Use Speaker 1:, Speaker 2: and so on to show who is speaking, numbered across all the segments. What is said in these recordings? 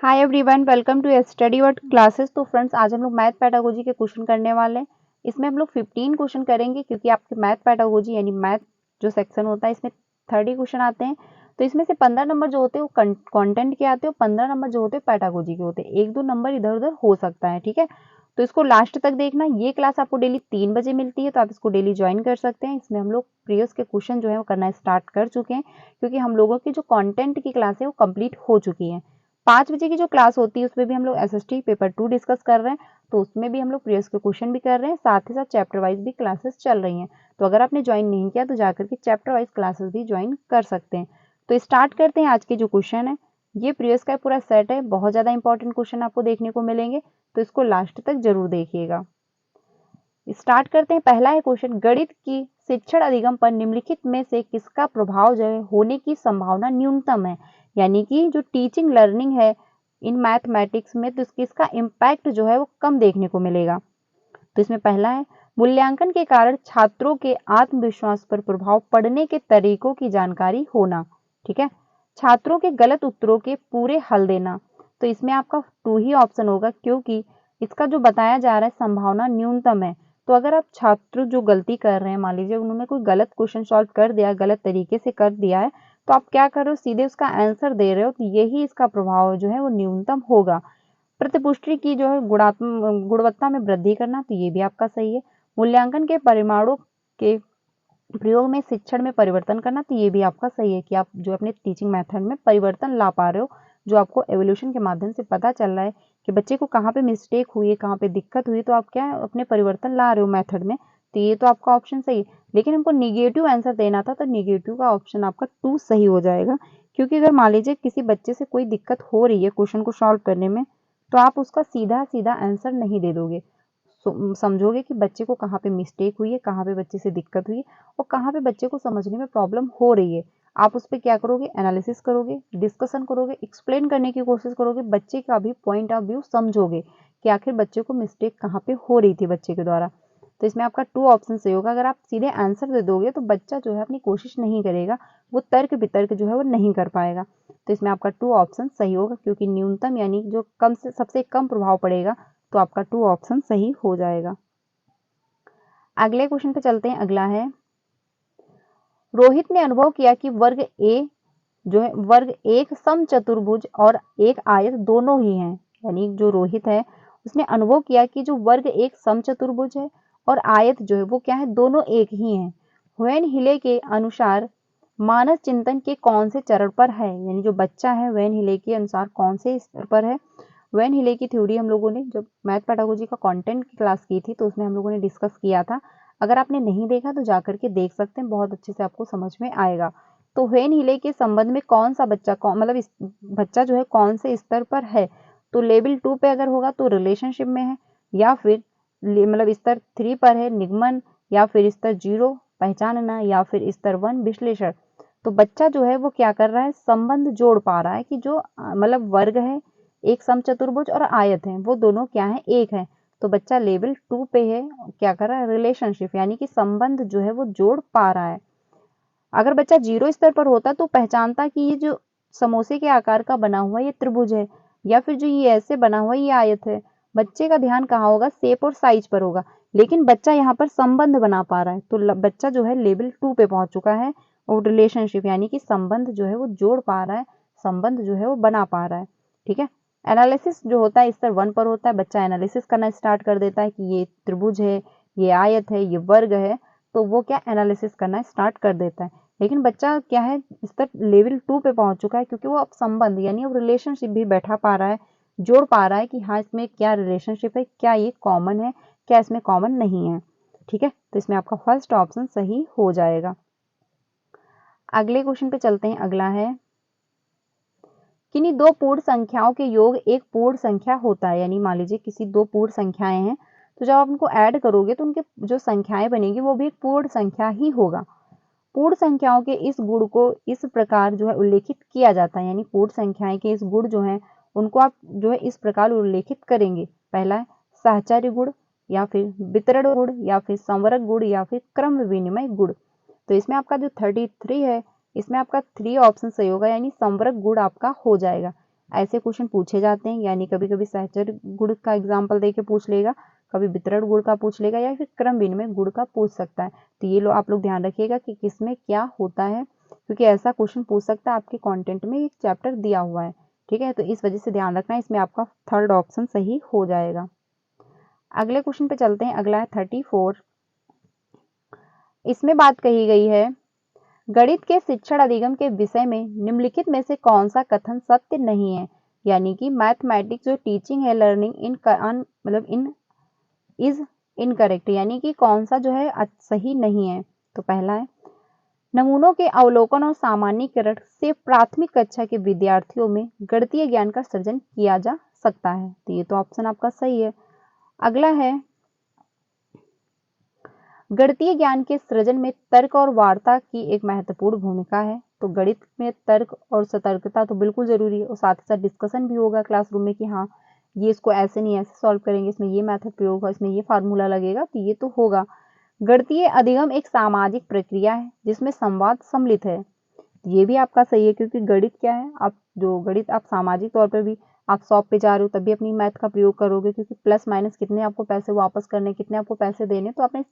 Speaker 1: Hi everyone, welcome to study word classes. तो friends, आज हम लोग मैथ पेडागोजी के क्वेश्चन करने वाले हैं। इसमें हम लोग 15 क्वेश्चन करेंगे क्योंकि आपके मैथ पेडागोजी यानी मैथ जो सेक्शन होता है इसमें 30 क्वेश्चन आते हैं। तो इसमें से 15 नंबर जो होते हैं वो कंटेंट के आते हैं और 15 नंबर जो होते हैं पेडागोजी के होते हैं। एक दो नंबर इधर उधर हो सकता है, ठीक है। तो इसको लास्ट तक देखना। ये क्लास आपको डेली 3 बजे मिलती है, तो आप इसको डेली ज्वाइन कर सकते हैं। इसमें हम लोग प्रीवियस के क्वेश्चन जो है वो करना स्टार्ट कर चुके हैं क्योंकि हम लोगों की जो कॉन्टेंट की क्लास है वो कंप्लीट हो चुकी है। 5 बजे की जो क्लास होती है उसमें भी हम लोग एसएसटी पेपर 2 डिस्कस कर रहे हैं, तो उसमें भी हम लोग प्रीवियस के क्वेश्चन भी कर रहे हैं, साथ ही साथ चैप्टर वाइज भी क्लासेस चल रही हैं। तो अगर आपने ज्वाइन नहीं किया तो जाकर के चैप्टर वाइज क्लासेस भी ज्वाइन कर सकते हैं। तो स्टार्ट करते हैं आज के जो क्वेश्चन है। ये प्रीवियस का पूरा सेट है, बहुत ज़्यादा इंपॉर्टेंट क्वेश्चन आपको देखने को मिलेंगे, तो इसको लास्ट तक जरूर देखिएगा। स्टार्ट करते हैं। पहला है क्वेश्चन, गणित की शिक्षण अधिगम पर निम्नलिखित में से किसका प्रभाव जो है होने की संभावना न्यूनतम है। यानी कि जो टीचिंग लर्निंग है इन मैथमेटिक्स में, तो इसका इम्पैक्ट जो है वो कम देखने को मिलेगा। तो इसमें पहला है, मूल्यांकन के कारण छात्रों के आत्मविश्वास पर प्रभाव पड़ने के तरीकों की जानकारी होना। ठीक है। छात्रों के गलत उत्तरों के पूरे हल देना। तो इसमें आपका 2 ही ऑप्शन होगा क्योंकि इसका जो बताया जा रहा है संभावना न्यूनतम है। तो अगर आप छात्र जो गलती कर रहे हैं, मान लीजिए उन्होंने कोई गलत क्वेश्चन सॉल्व कर दिया, गलत तरीके से कर दिया है, तो आप क्या कर रहे हो, सीधे उसका आंसर दे रहे हो, तो यही इसका प्रभाव जो है वो न्यूनतम होगा। प्रतिपुष्टि की जो है गुणवत्ता में वृद्धि करना, तो ये भी आपका सही है। मूल्यांकन के परिमाणों के प्रयोग में शिक्षण में परिवर्तन करना, तो ये भी आपका सही है कि आप जो अपने टीचिंग मेथड में परिवर्तन ला पा रहे हो, जो आपको एवोल्यूशन के माध्यम से पता चल रहा है कि बच्चे को कहाँ पे मिस्टेक हुई है, कहाँ पे दिक्कत हुई, तो आप क्या है अपने परिवर्तन ला रहे हो मेथड में, तो ये तो आपका ऑप्शन सही है। लेकिन हमको निगेटिव आंसर देना था, तो निगेटिव का ऑप्शन आपका 2 सही हो जाएगा। क्योंकि अगर मान लीजिए किसी बच्चे से कोई दिक्कत हो रही है क्वेश्चन को सॉल्व करने में, तो आप उसका सीधा सीधा आंसर नहीं दे दोगे। समझोगे कि बच्चे को कहाँ पे मिस्टेक हुई है, कहाँ पे बच्चे से दिक्कत हुई है और कहाँ पे बच्चे को समझने में प्रॉब्लम हो रही है। आप उस पर क्या करोगे, एनालिसिस करोगे, डिस्कशन करोगे, एक्सप्लेन करने की कोशिश करोगे, बच्चे का भी पॉइंट ऑफ व्यू समझोगे कि आखिर बच्चे को मिस्टेक कहाँ पे हो रही थी बच्चे के द्वारा। तो इसमें आपका 2 ऑप्शन सही होगा। अगर आप सीधे आंसर दे दोगे तो बच्चा जो है अपनी कोशिश नहीं करेगा, वो तर्क वितर्क जो है वो नहीं कर पाएगा। तो इसमें आपका 2 ऑप्शन सही होगा क्योंकि न्यूनतम यानी जो कम से सबसे कम प्रभाव पड़ेगा, तो आपका 2 ऑप्शन सही हो जाएगा। अगले क्वेश्चन पे चलते हैं। अगला है, रोहित ने अनुभव किया कि वर्ग ए जो है वर्ग एक समचतुर्भुज और एक आयत दोनों ही हैं। यानी जो रोहित है उसने अनुभव किया कि जो वर्ग एक समचतुर्भुज है और आयत जो है वो क्या है, दोनों एक ही हैं। वेन हिले के अनुसार मानस चिंतन के कौन से चरण पर है। यानी जो बच्चा है वेन हिले के अनुसार कौन से स्तर पर है। वेन हिले की थ्योरी हम लोगों ने जब मैथ पेडागोजी का कंटेंट की क्लास की थी तो उसमें हम लोगों ने डिस्कस किया था। अगर आपने नहीं देखा तो जाकर के देख सकते हैं, बहुत अच्छे से आपको समझ में आएगा। तो वेन हिले के संबंध में कौन सा बच्चा मतलब इस बच्चा जो है कौन से स्तर पर है, तो लेवल 2 पे अगर होगा तो रिलेशनशिप में है, या फिर मतलब स्तर 3 पर है निगमन, या फिर स्तर 0 पहचानना, या फिर स्तर 1 विश्लेषण। तो बच्चा जो है वो क्या कर रहा है, संबंध जोड़ पा रहा है कि जो मतलब वर्ग है एक समचतुर्भुज और आयत है वो दोनों क्या है, एक है। तो बच्चा लेवल 2 पे है, क्या कर रहा है, रिलेशनशिप यानी कि संबंध जो है वो जोड़ पा रहा है। अगर बच्चा 0 स्तर पर होता तो पहचानता कि ये जो समोसे के आकार का बना हुआ ये त्रिभुज है, या फिर जो ये ऐसे बना हुआ ये आयत है। बच्चे का ध्यान कहाँ होगा, शेप और साइज पर होगा। लेकिन बच्चा यहाँ पर संबंध बना पा रहा है, तो बच्चा जो है लेवल 2 पे पहुंच चुका है और रिलेशनशिप यानी कि संबंध जो है वो जोड़ पा रहा है, संबंध जो है वो बना पा रहा है। ठीक है। एनालिसिस जो होता है स्तर 1 पर होता है, बच्चा एनालिसिस करना स्टार्ट कर देता है कि ये त्रिभुज है, ये आयत है, ये वर्ग है, तो वो क्या एनालिसिस करना स्टार्ट कर देता है। लेकिन बच्चा क्या है, स्तर लेवल 2 पे पहुंच चुका है क्योंकि वो अब संबंध यानी अब रिलेशनशिप भी बैठा पा रहा है, जोड़ पा रहा है कि हाँ इसमें क्या रिलेशनशिप है, क्या ये कॉमन है, क्या इसमें कॉमन नहीं है। ठीक है। तो इसमें आपका फर्स्ट ऑप्शन सही हो जाएगा। अगले क्वेश्चन पे चलते हैं। अगला है, किन्हीं दो पूर्ण संख्याओं के योग एक पूर्ण संख्या होता है। यानी मान लीजिए किसी दो पूर्ण संख्याएं हैं, तो जब आप उनको ऐड करोगे तो उनके जो संख्याएं बनेगी वो भी एक पूर्ण संख्या ही होगा। पूर्ण संख्याओं के इस गुण को इस प्रकार जो है उल्लेखित किया जाता है। यानी पूर्ण संख्याएं के इस गुण जो है उनको आप जो है इस प्रकार उल्लेखित करेंगे। पहला है साहचर्य गुण, या फिर वितरण गुण, या फिर संवरक गुण, या फिर क्रम विनिमय गुण। तो इसमें आपका जो 33 है इसमें आपका 3 ऑप्शन सही होगा, यानी संवरक गुण आपका हो जाएगा। ऐसे क्वेश्चन पूछे जाते हैं, यानी कभी कभी सहचर गुण का एग्जाम्पल दे के पूछ लेगा, कभी वितरण गुण का पूछ लेगा, या फिर क्रम विनिमय गुण का पूछ सकता है। तो ये आप लोग ध्यान रखिएगा कि किसमें क्या होता है, क्योंकि ऐसा क्वेश्चन पूछ सकता है, आपके कंटेंट में एक चैप्टर दिया हुआ है। ठीक है, तो इस वजह से ध्यान रखना, इसमें आपका थर्ड ऑप्शन सही हो जाएगा। अगले क्वेश्चन पे चलते हैं। अगला है 34। इसमें बात कही गई है, गणित के शिक्षण अधिगम के विषय में निम्नलिखित में से कौन सा कथन सत्य नहीं है, यानी कि मैथमेटिक्स जो टीचिंग है लर्निंग इन मतलब इन इज इनकरेक्ट, यानी कि कौन सा जो है सही नहीं है। तो पहला है, नमूनों के अवलोकन और सामान्यीकरण से प्राथमिक कक्षा के विद्यार्थियों में गणितीय ज्ञान का सृजन किया जा सकता है। तो ये तो ऑप्शन आपका सही है। अगला है, गणितीय ज्ञान के सृजन में तर्क और वार्ता की एक महत्वपूर्ण भूमिका है। तो गणित में तर्क और सतर्कता तो बिल्कुल जरूरी है, और साथ ही साथ डिस्कशन भी होगा क्लासरूम में कि हाँ ये इसको ऐसे नहीं ऐसे सॉल्व करेंगे, इसमें ये मेथड प्रयोग होगा, इसमें ये फार्मूला लगेगा, तो ये तो होगा। गणितीय अधिगम एक सामाजिक प्रक्रिया है जिसमें संवाद सम्मिलित है। ये भी आपका सही है, क्योंकि गणित क्या है, आप जो गणित आप सामाजिक तौर पर भी, आप शॉप पे जा रहे हो तब भी अपनी मैथ का प्रयोग करोगे, क्योंकि प्लस माइनस कितने आपको पैसे वापस करने, कितने आपको पैसे देने, तो अपने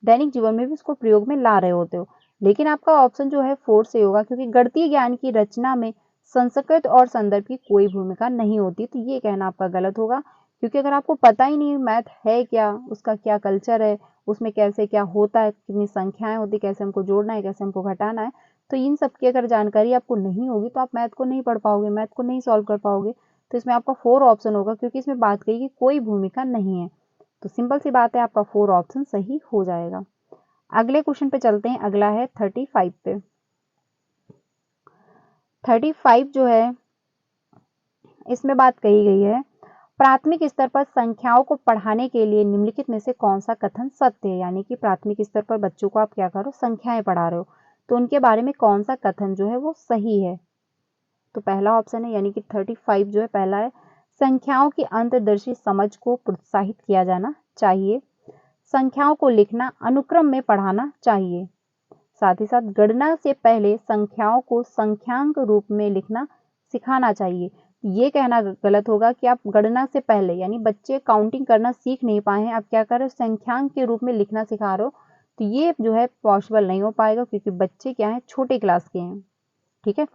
Speaker 1: दैनिक जीवन में भी उसको प्रयोग में ला रहे होते हो। लेकिन आपका ऑप्शन जो है 4 से होगा, क्योंकि गणितीय ज्ञान की रचना में संस्कृत और संदर्भ की कोई भूमिका नहीं होती। तो ये कहना आपका गलत होगा, क्योंकि अगर आपको पता ही नहीं मैथ है क्या, उसका क्या कल्चर है, उसमें कैसे क्या होता है, कितनी संख्याएं होती, कैसे हमको जोड़ना है, कैसे हमको घटाना है, तो इन सब की अगर जानकारी आपको नहीं होगी तो आप मैथ को नहीं पढ़ पाओगे, मैथ को नहीं सॉल्व कर पाओगे। तो इसमें आपका 4 ऑप्शन होगा, क्योंकि इसमें बात कही कि कोई भूमिका नहीं है। तो सिंपल सी बात है, आपका 4 ऑप्शन सही हो जाएगा। अगले क्वेश्चन पे चलते हैं। अगला है 35 पे। 35 जो है, इसमें बात कही गई है, प्राथमिक स्तर पर संख्याओं को पढ़ाने के लिए निम्नलिखित में से कौन सा कथन सत्य है, यानी कि प्राथमिक स्तर पर बच्चों को आप क्या करो, संख्याएं पढ़ा रहे हो, तो उनके बारे में कौन सा कथन जो है वो सही है। तो पहला ऑप्शन है, यानी कि 35 जो है पहला है, संख्याओं की अंतर्दर्शी समझ को प्रोत्साहित किया जाना चाहिए, संख्याओं को लिखना अनुक्रम में पढ़ाना चाहिए, साथ ही साथ गणना से पहले संख्याओं को संख्यांक रूप में लिखना सिखाना चाहिए। ये कहना गलत होगा कि आप गणना से पहले, यानी बच्चे काउंटिंग करना सीख नहीं पाए हैं, आप क्या कर रहे हो, संख्यांक के रूप में लिखना सिखा रहे हो, तो ये जो है पॉसिबल नहीं हो पाएगा, क्योंकि बच्चे क्या है, छोटे क्लास के हैं। ठीक है,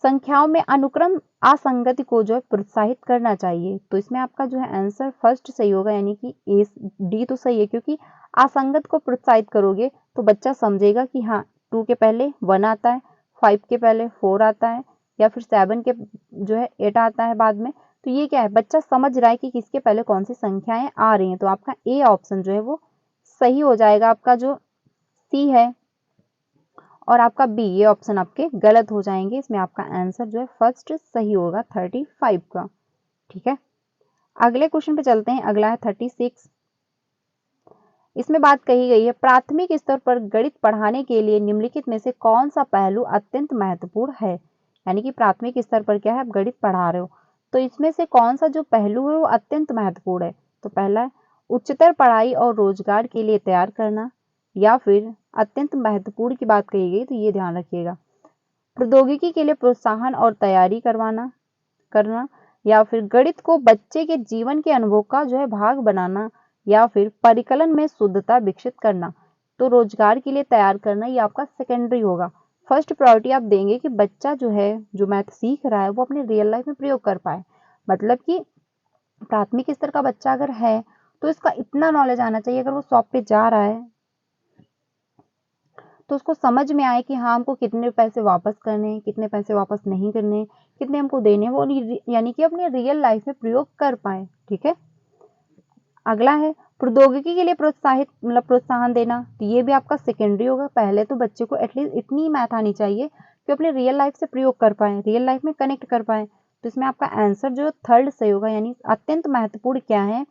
Speaker 1: संख्याओं में अनुक्रम असंगति को जो है प्रोत्साहित करना चाहिए। तो इसमें आपका जो है आंसर फर्स्ट सही होगा, यानी कि ए डी तो सही है, क्योंकि असंगत को प्रोत्साहित करोगे तो बच्चा समझेगा कि हाँ 2 के पहले 1 आता है, 5 के पहले 4 आता है, या फिर 7 के जो है 8 आता है बाद में। तो ये क्या है, बच्चा समझ रहा है कि किसके पहले कौन सी संख्याएं आ रही हैं। तो आपका ए ऑप्शन जो है वो सही हो जाएगा। आपका जो सी है और आपका बी, ये ऑप्शन आपके गलत हो जाएंगे। इसमें आपका आंसर जो है फर्स्ट सही होगा 35 का। ठीक है, अगले क्वेश्चन पे चलते हैं। अगला है 36। इसमें बात कही गई है, प्राथमिक स्तर पर गणित पढ़ाने के लिए निम्नलिखित में से कौन सा पहलू अत्यंत महत्वपूर्ण है, यानी कि प्राथमिक स्तर पर क्या है, आप गणित पढ़ा रहे हो, तो इसमें से कौन सा जो पहलू है वो अत्यंत महत्वपूर्ण है। तो पहला है, उच्चतर पढ़ाई और रोजगार के लिए तैयार करना, या फिर अत्यंत महत्वपूर्ण की बात कही गई तो ये ध्यान रखिएगा, प्रौद्योगिकी के लिए प्रोत्साहन और तैयारी करना, या फिर गणित को बच्चे के जीवन के अनुभव का जो है भाग बनाना, या फिर परिकलन में शुद्धता विकसित करना। तो रोजगार के लिए तैयार करना ये आपका सेकेंडरी होगा। फर्स्ट प्रायोरिटी आप देंगे कि बच्चा जो है, जो मैथ सीख रहा है, वो अपने रियल लाइफ में प्रयोग कर पाए। मतलब कि प्राथमिक स्तर का बच्चा अगर है तो इसका इतना नॉलेज आना चाहिए, अगर वो शॉप पे जा रहा है तो उसको समझ में आए कि हाँ हमको कितने पैसे वापस करने हैं, कितने पैसे वापस नहीं करने, कितने हमको देने हैं, वो यानी कि अपने रियल लाइफ में प्रयोग कर पाए। ठीक है, अगला है, प्रौद्योगिकी के लिए प्रोत्साहन देना, तो ये भी आपका सेकेंडरी होगा। पहले तो बच्चे को एटलीस्ट इतनी मैथ आनी चाहिए कि अपने रियल लाइफ से प्रयोग कर पाए, रियल लाइफ में कनेक्ट कर पाए। तो इसमें आपका आंसर जो थर्ड सही होगा, यानी अत्यंत महत्वपूर्ण क्या है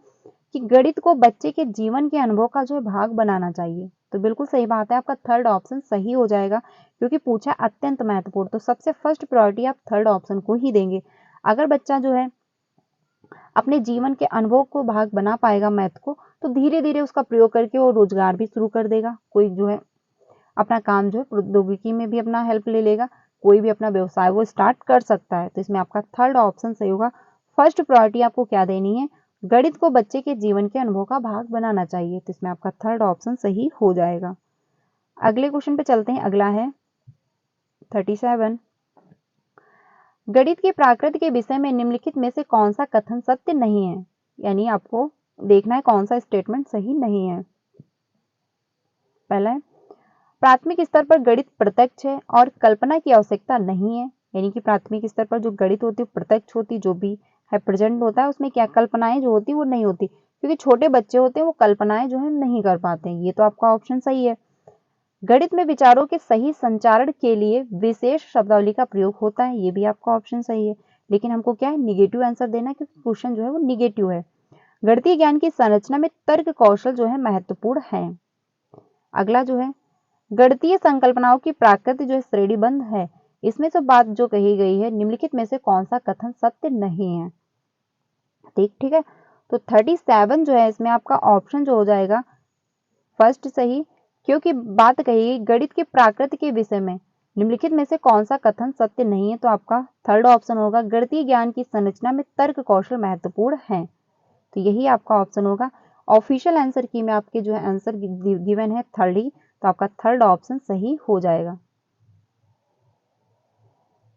Speaker 1: कि गणित को बच्चे के जीवन के अनुभव का जो है भाग बनाना चाहिए। तो बिल्कुल सही बात है, आपका थर्ड ऑप्शन सही हो जाएगा, क्योंकि पूछा अत्यंत महत्वपूर्ण, तो सबसे फर्स्ट प्रायोरिटी आप थर्ड ऑप्शन को ही देंगे। अगर बच्चा जो है अपने जीवन के अनुभव को भाग बना पाएगा मैथ को, तो धीरे धीरे उसका प्रयोग करके वो रोजगार भी शुरू कर देगा, कोई जो है अपना काम जो है प्रौद्योगिकी में भी अपना हेल्प ले लेगा। कोई भी अपना व्यवसाय वो स्टार्ट कर सकता है। तो इसमें आपका थर्ड ऑप्शन सही होगा। फर्स्ट प्रायोरिटी आपको क्या देनी है, गणित को बच्चे के जीवन के अनुभव का भाग बनाना चाहिए। तो इसमें आपका थर्ड ऑप्शन सही हो जाएगा। अगले क्वेश्चन पे चलते हैं। अगला है 37। गणित की प्रकृति के विषय में निम्नलिखित में से कौन सा कथन सत्य नहीं है, यानी आपको देखना है कौन सा स्टेटमेंट सही नहीं है। पहला है, प्राथमिक स्तर पर गणित प्रत्यक्ष है और कल्पना की आवश्यकता नहीं है, यानी कि प्राथमिक स्तर पर जो गणित होती है प्रत्यक्ष होती, जो भी है प्रेजेंट होता है, उसमें क्या कल्पनाएं जो होती वो नहीं होती, क्योंकि छोटे बच्चे होते हैं वो कल्पनाएं जो है नहीं कर पाते हैं। ये तो आपका ऑप्शन सही है। गणित में विचारों के सही संचारण के लिए विशेष शब्दावली का प्रयोग होता है, ये भी आपका ऑप्शन सही है। लेकिन हमको क्या है, निगेटिव आंसर देना, क्योंकि क्वेश्चन जो है वो निगेटिव है। गणितीय ज्ञान की संरचना में तर्क कौशल जो है महत्वपूर्ण है। अगला जो है, गणितीय संकल्पनाओं की प्रकृति जो है श्रेणीबद्ध है, इसमें से बात जो कही गई है निम्नलिखित में से कौन सा कथन सत्य नहीं है। ठीक है। तो 37 जो है इसमें आपका ऑप्शन जो हो जाएगा फर्स्ट सही, क्योंकि बात कही गई गणित की प्रकृति के विषय में निम्नलिखित में से कौन सा कथन सत्य नहीं है। तो आपका थर्ड ऑप्शन होगा, गणितीय ज्ञान की संरचना में तर्क कौशल महत्वपूर्ण है। तो यही आपका ऑप्शन होगा। ऑफिशियल आंसर की में आपके जो है आंसर गिवन है थर्ड ही, तो आपका थर्ड ऑप्शन सही हो जाएगा।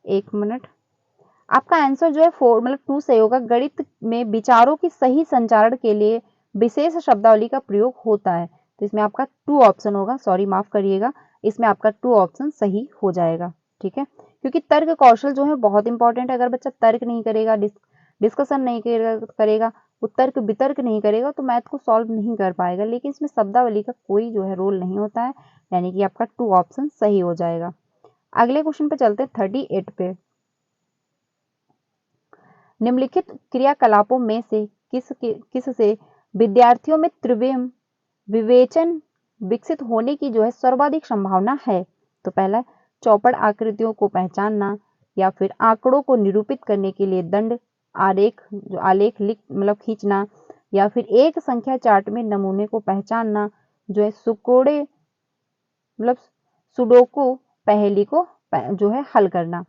Speaker 1: एक मिनट, आपका आंसर जो है 2 सही होगा। गणित में विचारों की सही संचारण के लिए विशेष शब्दावली का प्रयोग होता है। तो इसमें आपका 2 ऑप्शन होगा, सॉरी माफ करिएगा, इसमें आपका 2 ऑप्शन सही हो जाएगा। ठीक है, क्योंकि तर्क कौशल जो है बहुत इंपॉर्टेंट है। अगर बच्चा तर्क नहीं करेगा, डिस्कशन नहीं करेगा, वो तर्क वितर्क नहीं करेगा, तो मैथ को सॉल्व नहीं कर पाएगा। लेकिन इसमें शब्दावली का कोई जो है रोल नहीं होता है, यानी कि आपका 2 ऑप्शन सही हो जाएगा। अगले क्वेश्चन पे चलते हैं 38 पे। निम्नलिखित क्रियाकलापों में से किस से विद्यार्थियों में त्रिविम विवेचन विकसित होने की जो है सर्वाधिक संभावना है। तो पहला, चौपड़ आकृतियों को पहचानना, या फिर आंकड़ों को निरूपित करने के लिए दंड आलेख मतलब खींचना, या फिर एक संख्या चार्ट में नमूने को पहचानना, जो है सुकोड़े मतलब सुडोकू पहेली को जो है हल करना।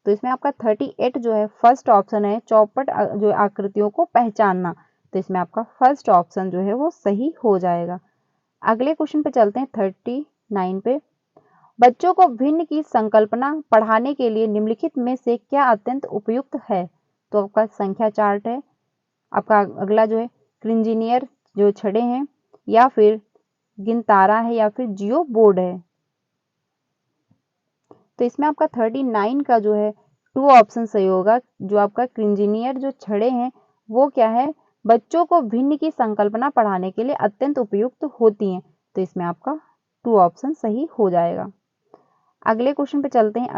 Speaker 1: तो इसमें आपका 38 जो है फर्स्ट ऑप्शन है, चौपट जो आकृतियों को पहचानना। तो इसमें आपका फर्स्ट ऑप्शन जो है वो सही हो जाएगा। अगले क्वेश्चन पे चलते हैं 39 पे। बच्चों को भिन्न की संकल्पना पढ़ाने के लिए निम्नलिखित में से क्या अत्यंत उपयुक्त है। तो आपका संख्या चार्ट है, आपका अगला जो है क्रिंजीनियर जो छड़े हैं, या फिर गिनतारा है, या फिर जियो बोर्ड है। तो इसमें आपका 39 का जो है 2 ऑप्शन सही होगा। जो आपका क्रिंजीनियर जो छड़े हैं वो क्या है, बच्चों को भिन्न की संकल्पना पढ़ाने के लिए अत्यंत उपयुक्त होती हैं। तो इसमें आपका 2 ऑप्शन सही हो जाएगा। अगले क्वेश्चन पे चलते हैं।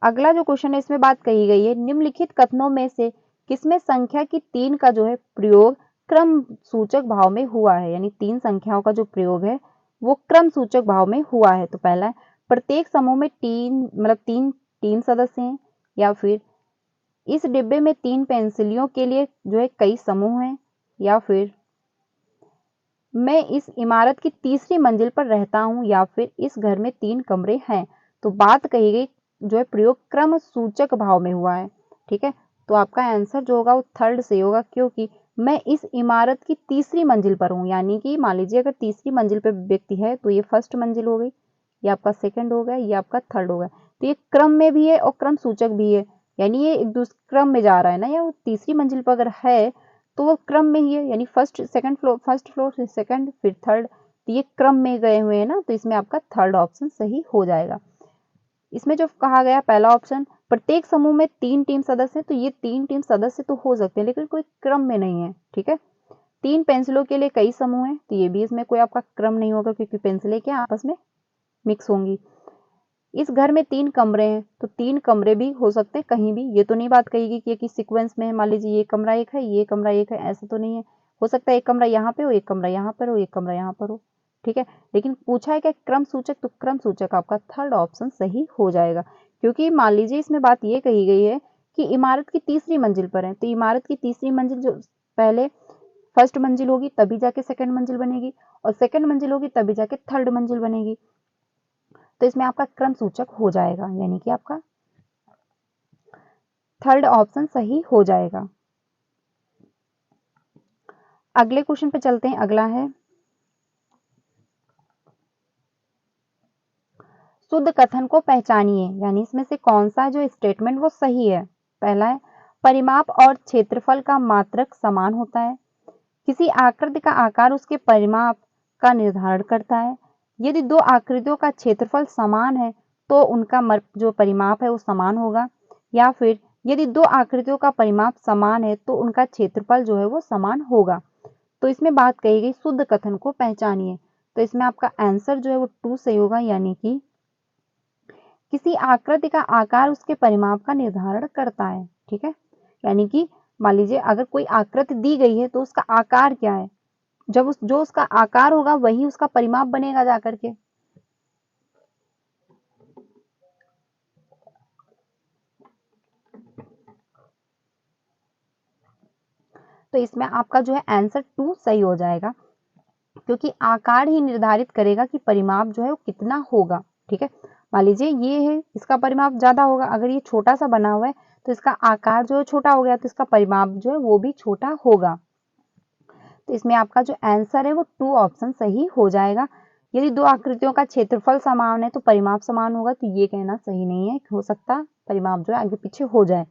Speaker 1: अगला जो क्वेश्चन है इसमें बात कही गई है, निम्नलिखित कथनों में से किसमें संख्या की 3 का जो है प्रयोग क्रम सूचक भाव में हुआ है, यानी 3 संख्याओं का जो प्रयोग है वो क्रम सूचक भाव में हुआ है। तो पहला है, प्रत्येक समूह में 3 टीम सदस्य हैं, या फिर इस डिब्बे में 3 पेंसिलियों के लिए जो है कई समूह हैं, या फिर मैं इस इमारत की तीसरी मंजिल पर रहता हूं, या फिर इस घर में 3 कमरे हैं। तो बात कही गई जो है प्रयोग क्रम सूचक भाव में हुआ है। ठीक है, तो आपका आंसर जो होगा वो थर्ड से होगा, क्योंकि मैं इस इमारत की तीसरी मंजिल पर हूँ, यानी कि मान लीजिए अगर तीसरी मंजिल पर व्यक्ति है तो ये फर्स्ट मंजिल हो गई, ये आपका सेकंड हो गया, ये आपका थर्ड हो गया। तो ये क्रम में भी है और क्रम सूचक भी है, यानी ये एक दूसरे क्रम में जा रहा है ना, या वो तीसरी मंजिल पर अगर है तो वो क्रम में ही है, यानी फर्स्ट फ्लोर से सेकंड फिर थर्ड, तो ये क्रम में गए हुए हैं ना। तो इसमें आपका थर्ड ऑप्शन सही हो जाएगा। इसमें जो कहा गया पहला ऑप्शन, प्रत्येक समूह में 3 टीम सदस्य हैं, तो ये 3 टीम सदस्य तो हो सकते हैं लेकिन कोई क्रम में नहीं है। ठीक है, 3 पेंसिलों के लिए कई समूह हैं, तो ये भी इसमें कोई आपका क्रम नहीं होगा, क्योंकि पेंसिलें क्या आपस में मिक्स होंगी। इस घर में 3 कमरे हैं, तो 3 कमरे भी हो सकते हैं कहीं भी, ये तो नहीं बात कहेगी कि किस सीक्वेंस में है। मान लीजिए ये कमरा एक है, ये कमरा एक है, ऐसा तो नहीं है। हो सकता है एक कमरा यहाँ पे हो, एक कमरा यहाँ पर हो, एक कमरा यहाँ पर हो। ठीक है, लेकिन पूछा है क्या क्रम सूचक, तो क्रम सूचक आपका थर्ड ऑप्शन सही हो जाएगा। क्योंकि मान लीजिए इसमें बात ये कही गई है कि इमारत की तीसरी मंजिल पर है, तो इमारत की तीसरी मंजिल जो पहले फर्स्ट मंजिल होगी तभी जाके सेकंड मंजिल बनेगी, और सेकंड मंजिल होगी तभी जाके थर्ड मंजिल बनेगी। तो इसमें आपका क्रम सूचक हो जाएगा, यानी कि आपका थर्ड ऑप्शन सही हो जाएगा। अगले क्वेश्चन पे चलते हैं। अगला है शुद्ध कथन को पहचानिए, यानी इसमें से कौन सा जो स्टेटमेंट वो सही है। पहला है परिमाप और क्षेत्रफल का मात्रक समान होता है। किसी आकृति का आकार उसके परिमाप का निर्धारण करता है। यदि दो आकृतियों का क्षेत्रफल समान है तो उनका जो परिमाप है वो समान होगा। या फिर यदि दो आकृतियों का परिमाप समान है तो उनका क्षेत्रफल जो है वो समान होगा। तो इसमें बात कही गई शुद्ध कथन को पहचानिए, तो इसमें आपका आंसर जो है वो 2 सही होगा, यानी कि किसी आकृति का आकार उसके परिमाप का निर्धारण करता है। ठीक है, यानी कि मान लीजिए अगर कोई आकृति दी गई है तो उसका आकार क्या है, जब जो उसका आकार होगा वही उसका परिमाप बनेगा जाकर के। तो इसमें आपका जो है आंसर 2 सही हो जाएगा, क्योंकि आकार ही निर्धारित करेगा कि परिमाप जो है वो कितना होगा। ठीक है, मान लीजिए ये है, इसका परिमाप ज्यादा होगा, अगर ये छोटा सा बना हुआ है तो इसका आकार जो है छोटा हो गया, तो इसका परिमाप जो है वो भी छोटा होगा। तो इसमें आपका जो आंसर है वो 2 ऑप्शन सही हो जाएगा। यदि दो आकृतियों का क्षेत्रफल समान है तो परिमाप समान होगा, तो ये कहना सही नहीं है, हो सकता परिमाप जो है आगे पीछे हो जाए।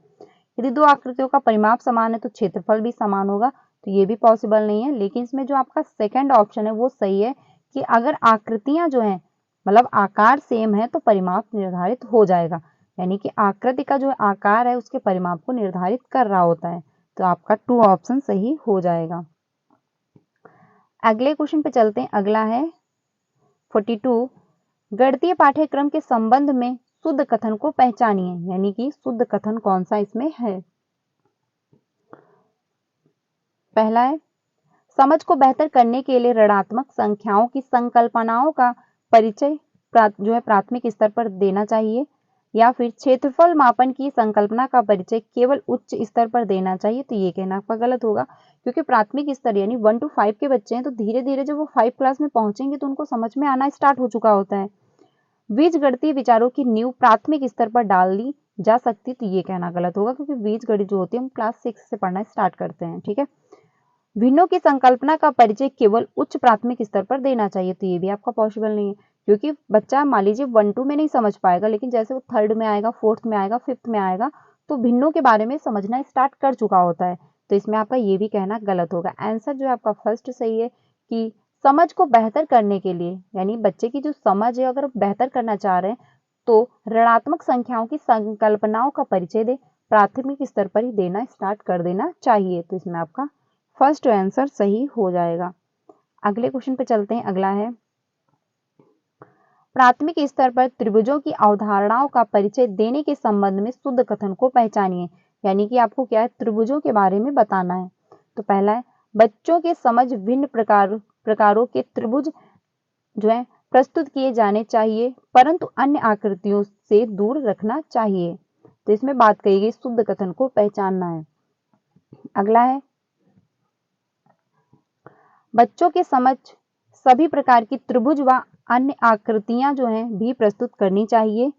Speaker 1: यदि दो आकृतियों का परिमाप समान है तो क्षेत्रफल भी समान होगा, तो ये भी पॉसिबल नहीं है। लेकिन इसमें जो आपका सेकंड ऑप्शन है वो सही है कि अगर आकृतियां जो है मतलब आकार सेम है तो परिमाप निर्धारित हो जाएगा, यानी कि आकृति का जो आकार है उसके परिमाप को निर्धारित कर रहा होता है। तो आपका 2 ऑप्शन सही हो जाएगा। अगले क्वेश्चन पे चलते हैं। अगला है 42, गणितीय पाठ्यक्रम के संबंध में शुद्ध कथन को पहचानिए, यानी कि शुद्ध कथन कौन सा इसमें है। पहला है समझ को बेहतर करने के लिए ऋणात्मक संख्याओं की संकल्पनाओं का परिचय जो है प्राथमिक स्तर पर देना चाहिए। या फिर क्षेत्रफल मापन की संकल्पना का परिचय केवल उच्च स्तर पर देना चाहिए। तो ये कहना आपका गलत होगा, क्योंकि प्राथमिक स्तर यानी 1 to 5 के बच्चे हैं, तो धीरे धीरे जब वो 5 क्लास में पहुंचेंगे तो उनको समझ में आना स्टार्ट हो चुका होता है। बीजगणितीय विचारों की नींव प्राथमिक स्तर पर डाली जा सकती, तो ये कहना गलत होगा, क्योंकि बीजगणित जो होती है हम क्लास 6 से पढ़ना स्टार्ट करते हैं। ठीक है, भिन्नों की संकल्पना का परिचय केवल उच्च प्राथमिक स्तर पर देना चाहिए, तो ये भी आपका पॉसिबल नहीं है, क्योंकि बच्चा मान लीजिए 1 2 में नहीं समझ पाएगा, लेकिन जैसे वो 3rd में आएगा, 4th में आएगा, 5th में आएगा तो भिन्नों के बारे में समझना स्टार्ट कर चुका होता है। तो इसमें आपका ये भी कहना गलत होगा। आंसर जो है आपका फर्स्ट सही है कि समझ को बेहतर करने के लिए, यानी बच्चे की जो समझ है अगर बेहतर करना चाह रहे हैं तो ऋणात्मक संख्याओं की संकल्पनाओं का परिचय दे, प्राथमिक स्तर पर ही देना स्टार्ट कर देना चाहिए। तो इसमें आपका फर्स्ट आंसर सही हो जाएगा। अगले क्वेश्चन पे चलते हैं। अगला है प्राथमिक स्तर पर त्रिभुजों की अवधारणाओं का परिचय देने के संबंध में शुद्ध कथन को पहचानिए, यानी कि आपको क्या है त्रिभुजों के बारे में बताना है। तो पहला है बच्चों के समझ भिन्न प्रकारों के त्रिभुज जो है प्रस्तुत किए जाने चाहिए, परंतु अन्य आकृतियों से दूर रखना चाहिए। तो इसमें बात कही गई शुद्ध कथन को पहचानना है। अगला है बच्चों के समझ सभी प्रकार की त्रिभुज व अन्य आकृतियां जो हैं भी प्रस्तुत करनी चाहिए।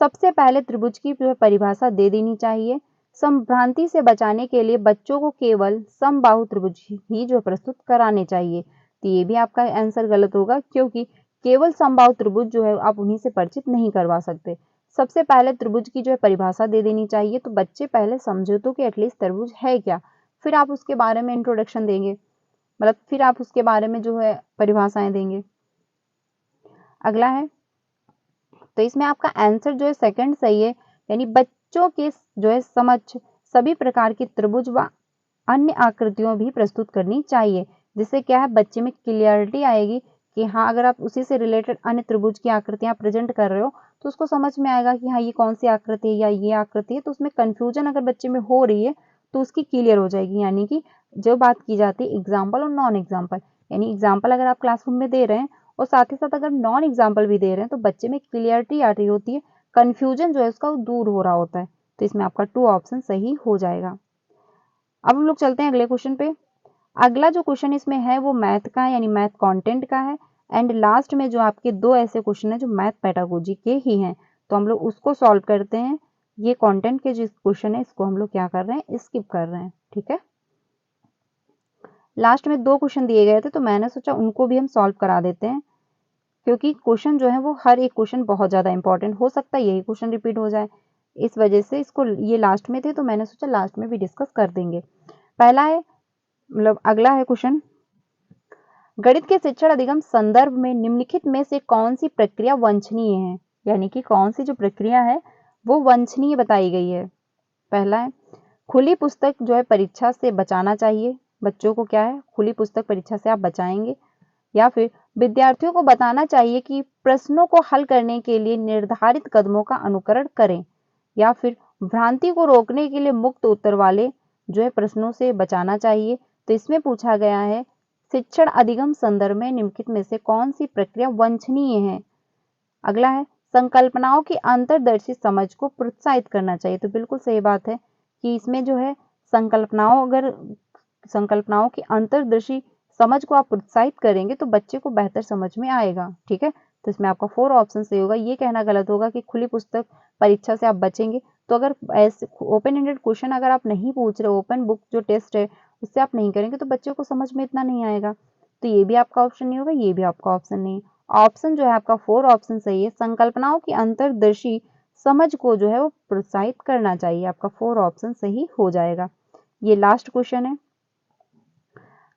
Speaker 1: सबसे पहले त्रिभुज की परिभाषा दे देनी चाहिए। संभ्रांति से बचाने के लिए बच्चों को केवल समबाहु त्रिभुज ही जो प्रस्तुत कराने चाहिए। तो ये भी आपका आंसर गलत होगा, क्योंकि केवल समबाहु त्रिभुज जो है आप उन्हीं से परिचित नहीं करवा सकते। सबसे पहले त्रिभुज की जो है परिभाषा दे देनी चाहिए, तो बच्चे पहले समझो तो कि एटलीस्ट त्रिभुज है क्या, फिर आप उसके बारे में इंट्रोडक्शन देंगे, मतलब फिर आप उसके बारे में जो है परिभाषाएं देंगे। अगला है तो इसमें आपका आंसर जो है सेकंड सही है, यानी बच्चों के जो है समझ सभी प्रकार की त्रिभुज व अन्य आकृतियों भी प्रस्तुत करनी चाहिए, जिससे क्या है बच्चे में क्लियरिटी आएगी कि हाँ अगर आप उसी से रिलेटेड अन्य त्रिभुज की आकृतियां प्रेजेंट कर रहे हो तो उसको समझ में आएगा कि हाँ ये कौन सी आकृति है या ये आकृति है। तो उसमें कंफ्यूजन अगर बच्चे में हो रही है तो उसकी क्लियर हो जाएगी। यानी कि जो बात की जाती है एग्जाम्पल और नॉन एग्जाम्पल, यानी एग्जाम्पल अगर आप क्लासरूम में दे रहे हैं और साथ ही साथ अगर नॉन एग्जाम्पल भी दे रहे हैं तो बच्चे में क्लियरिटी आ रही होती है, कंफ्यूजन जो है उसका दूर हो रहा होता है। तो इसमें आपका 2 ऑप्शन सही हो जाएगा। अब हम लोग चलते हैं अगले क्वेश्चन पे। अगला जो क्वेश्चन इसमें है वो मैथ का है, यानी मैथ कंटेंट का है। एंड लास्ट में जो आपके 2 ऐसे क्वेश्चन है जो मैथ पेडागोजी के ही हैं, तो हम लोग उसको सॉल्व करते हैं। ये कंटेंट के जो क्वेश्चन है इसको हम लोग क्या कर रहे हैं, स्किप कर रहे हैं। ठीक है, लास्ट में 2 क्वेश्चन दिए गए थे तो मैंने सोचा उनको भी हम सॉल्व करा देते हैं, क्योंकि क्वेश्चन जो है वो हर एक क्वेश्चन बहुत ज़्यादा इंपॉर्टेंट हो सकता है, यही क्वेश्चन रिपीट हो जाए, इस वजह से इसको ये लास्ट में थे तो मैंने सोचा लास्ट में भी डिस्कस कर देंगे। पहला है मतलब अगला है क्वेश्चन, गणित के शिक्षण अधिगम संदर्भ में निम्नलिखित में से कौन सी प्रक्रिया वांछनीय है, यानी कि कौन सी जो प्रक्रिया है वो वांछनीय बताई गई है। पहला है खुली पुस्तक जो है परीक्षा से बचाना चाहिए, बच्चों को क्या है खुली पुस्तक परीक्षा से आप बचाएंगे, या फिर विद्यार्थियों को बताना चाहिए कि प्रश्नों को हल करने के लिए निर्धारित कदमों का अनुकरण करें, या फिर भ्रांति को रोकने के लिए मुक्त उत्तर वाले जो है प्रश्नों से बचाना चाहिए। तो इसमें पूछा गया है शिक्षण अधिगम संदर्भ में निम्नलिखित में से कौन सी प्रक्रिया वांछनीय है। अगला है संकल्पनाओं की अंतर्दर्शी समझ को प्रोत्साहित करना चाहिए। तो बिल्कुल सही बात है कि इसमें जो है संकल्पनाओं की अंतर्दर्शी समझ को आप प्रोत्साहित करेंगे तो बच्चे को बेहतर समझ में आएगा। ठीक है, तो इसमें आपका 4 ऑप्शन सही होगा। ये कहना गलत होगा कि खुली पुस्तक परीक्षा से आप बचेंगे, तो अगर ऐसे ओपन एंडेड क्वेश्चन अगर आप नहीं पूछ रहे, ओपन बुक जो टेस्ट है उससे आप नहीं करेंगे तो बच्चों को समझ में इतना नहीं आएगा। तो ये भी आपका ऑप्शन नहीं होगा, ये भी आपका ऑप्शन नहीं। ऑप्शन जो है आपका 4 ऑप्शन सही है, संकल्पनाओं की अंतर्दर्शी समझ को जो है वो प्रोत्साहित करना चाहिए, आपका 4 ऑप्शन सही हो जाएगा। ये लास्ट क्वेश्चन है,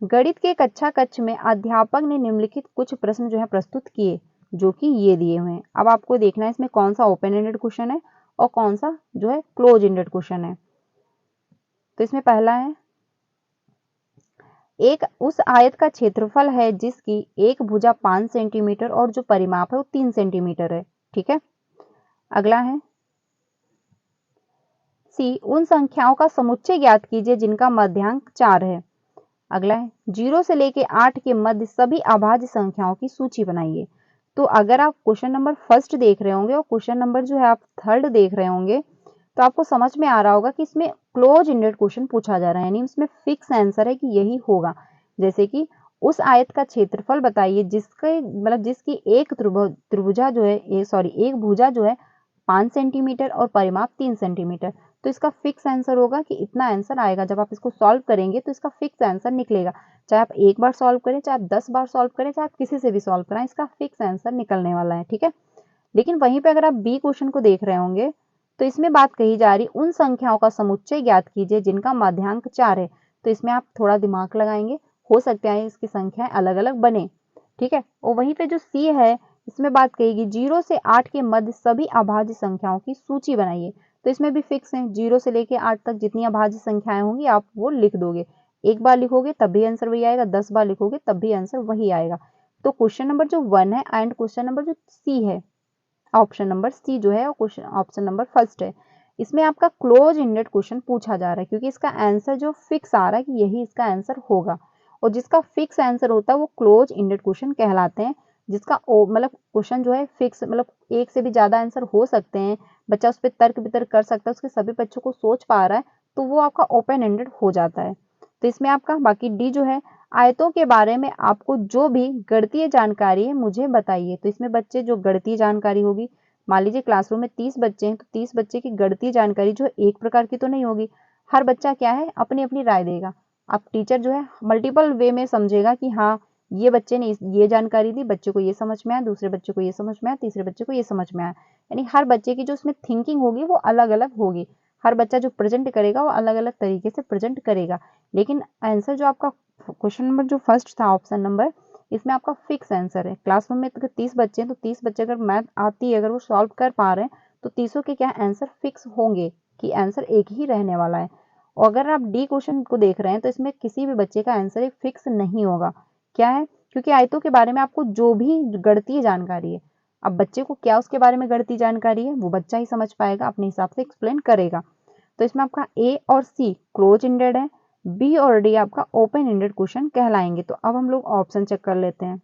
Speaker 1: गणित के कक्षा कक्ष में अध्यापक ने निम्नलिखित कुछ प्रश्न जो है प्रस्तुत किए, जो कि ये दिए हुए हैं। अब आपको देखना है इसमें कौन सा ओपन एंडेड क्वेश्चन है और कौन सा जो है क्लोज एंडेड क्वेश्चन है। तो इसमें पहला है एक उस आयत का क्षेत्रफल है जिसकी एक भुजा 5 सेंटीमीटर और जो परिमाप है वो 3 सेंटीमीटर है। ठीक है, अगला है सी उन संख्याओं का समुच्चय ज्ञात कीजिए जिनका मध्यांक 4 है। अगला है 0 से लेके 8 के मध्य सभी अभाज्य संख्याओं की सूची बनाइए। तो अगर आप क्वेश्चन नंबर फर्स्ट देख रहे होंगे और क्वेश्चन नंबर जो है आप थर्ड देख रहे होंगे तो आपको समझ में आ रहा होगा कि इसमें क्लोज एंडेड क्वेश्चन पूछा जा रहा है, यानी इसमें फिक्स आंसर है कि यही होगा। जैसे कि उस आयत का क्षेत्रफल बताइए जिसके मतलब जिसकी एक त्रिभुजा जो है एक भुजा जो है 5 सेंटीमीटर और परिमाप 3 सेंटीमीटर। तो इसका फिक्स आंसर होगा कि इतना आंसर आएगा। जब आप इसको सॉल्व करेंगे तो इसका फिक्स आंसर निकलेगा, चाहे आप एक बार सॉल्व करें, चाहे आप 10 बार सॉल्व करें, चाहे आप किसी से भी सॉल्व कराएं, इसका फिक्स आंसर निकलने वाला है। ठीक है, लेकिन वहीं पे अगर आप बी क्वेश्चन को देख रहे होंगे तो इसमें बात कही जा रही उन संख्याओं का समुच्चय ज्ञात कीजिए जिनका मध्यांक 4 है। तो इसमें आप थोड़ा दिमाग लगाएंगे, हो सकता है इसकी संख्याएं अलग अलग बने। ठीक है, और वहीं पे जो सी है इसमें बात कहेगी 0 से 8 के मध्य सभी अभाज्य संख्याओं की सूची बनाइए। तो इसमें भी फिक्स है, 0 से लेके 8 तक जितनी अभाज्य संख्याएं होंगी आप वो लिख दोगे। एक बार लिखोगे तब भी आंसर वही आएगा, 10 बार लिखोगे तब भी आंसर वही आएगा। तो क्वेश्चन नंबर जो 1 है एंड क्वेश्चन नंबर जो सी है, ऑप्शन नंबर सी जो है क्वेश्चन ऑप्शन नंबर फर्स्ट है, इसमें आपका क्लोज एंडेड क्वेश्चन पूछा जा रहा है, क्योंकि इसका आंसर जो फिक्स आ रहा है कि यही इसका आंसर होगा। और जिसका फिक्स आंसर होता है वो क्लोज एंडेड क्वेश्चन कहलाते हैं। जिसका मतलब क्वेश्चन जो है फिक्स मतलब एक से भी ज्यादा आंसर हो सकते हैं, बच्चा उस पर तर्क वितर्क कर सकता है, उसके सभी बच्चों को सोच पा रहा है, तो वो आपका ओपन एंडेड हो जाता है। तो इसमें आपका बाकी डी जो है आयतों के बारे में आपको जो भी गणितीय जानकारी है मुझे बताइए। तो इसमें बच्चे जो गणितीय जानकारी होगी, मान लीजिए क्लासरूम में 30 बच्चे हैं तो 30 बच्चे की गणितीय जानकारी जो एक प्रकार की तो नहीं होगी, हर बच्चा क्या है अपनी अपनी राय देगा। अब टीचर जो है मल्टीपल वे में समझेगा कि हाँ ये बच्चे ने ये जानकारी दी, बच्चे को ये समझ में आया, दूसरे बच्चे को ये समझ में आया, तीसरे बच्चे को ये समझ में आया, यानी हर बच्चे की जो उसमें थिंकिंग होगी वो अलग अलग होगी। हर बच्चा जो प्रेजेंट करेगा वो अलग अलग तरीके से प्रेजेंट करेगा। लेकिन आंसर जो आपका क्वेश्चन नंबर जो फर्स्ट था ऑप्शन नंबर, इसमें आपका फिक्स आंसर है। क्लासरूम में अगर 30 बच्चे हैं तो 30 बच्चे अगर मैथ आती है, अगर वो सॉल्व कर पा रहे हैं तो 30 के क्या आंसर फिक्स होंगे कि आंसर एक ही रहने वाला है। और अगर आप डी क्वेश्चन को देख रहे हैं तो इसमें किसी भी बच्चे का आंसर एक फिक्स नहीं होगा। क्या है, क्योंकि आयतों के बारे में आपको जो भी गणितीय जानकारी है, अब बच्चे को क्या उसके बारे में गणितीय जानकारी है वो बच्चा ही समझ पाएगा, अपने हिसाब से एक्सप्लेन करेगा। तो इसमें आपका ए और सी क्लोज एंडेड है, बी और डी आपका ओपन एंडेड क्वेश्चन कहलाएंगे। तो अब हम लोग ऑप्शन चेक कर लेते हैं,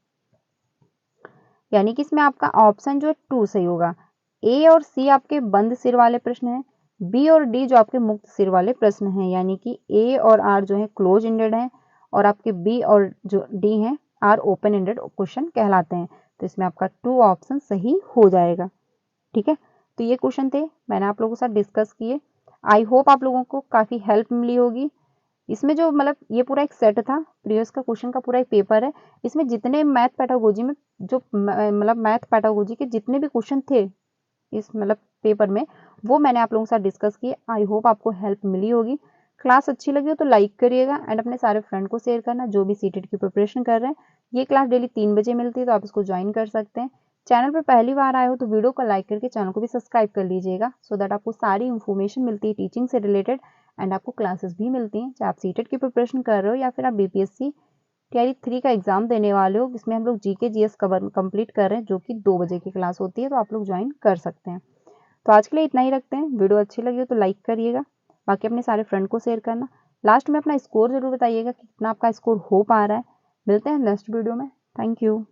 Speaker 1: यानी कि इसमें आपका ऑप्शन जो है 2 सही होगा। ए और सी आपके बंद सिर वाले प्रश्न हैं, बी और डी जो आपके मुक्त सिर वाले प्रश्न हैं, यानी कि ए और आर जो है क्लोज एंडेड है और आपके बी और जो डी हैं आर ओपन एंडेड क्वेश्चन कहलाते हैं। तो इसमें आपका 2 ऑप्शन सही हो जाएगा। ठीक है, तो ये क्वेश्चन थे, मैंने आप लोगों के साथ डिस्कस किए। आई होप आप लोगों को काफ़ी हेल्प मिली होगी। इसमें जो मतलब ये पूरा एक सेट था, प्रीवियस का क्वेश्चन का पूरा एक पेपर है। इसमें जितने मैथ पेडागोजी में जो मतलब मैथ पेडागोजी के जितने भी क्वेश्चन थे इस मतलब पेपर में, वो मैंने आप लोगों के साथ डिस्कस किए। आई होप आपको हेल्प मिली होगी। क्लास अच्छी लगी हो तो लाइक करिएगा एंड अपने सारे फ्रेंड को शेयर करना जो भी सीटेट की प्रिपरेशन कर रहे हैं। ये क्लास डेली 3 बजे मिलती है, तो आप इसको ज्वाइन कर सकते हैं। चैनल पर पहली बार आए हो तो वीडियो को लाइक करके चैनल को भी सब्सक्राइब कर लीजिएगा, सो दैट आपको सारी इन्फॉर्मेशन मिलती है टीचिंग से रिलेटेड एंड आपको क्लासेस भी मिलती हैं, चाहे आप सीटेट की प्रिपरेशन कर रहे हो या फिर आप बीपीएससी टीआरई 3 का एग्जाम देने वाले हो, जिसमें हम लोग जीके जीएस कवर कंप्लीट कर रहे हैं, जो कि 2 बजे की क्लास होती है, तो आप लोग ज्वाइन कर सकते हैं। तो आज के लिए इतना ही रखते हैं। वीडियो अच्छी लगी हो तो लाइक करिएगा, बाकी अपने सारे फ्रेंड को शेयर करना। लास्ट में अपना स्कोर जरूर बताइएगा कि कितना आपका स्कोर हो पा रहा है। मिलते हैं नेक्स्ट वीडियो में। Thank you.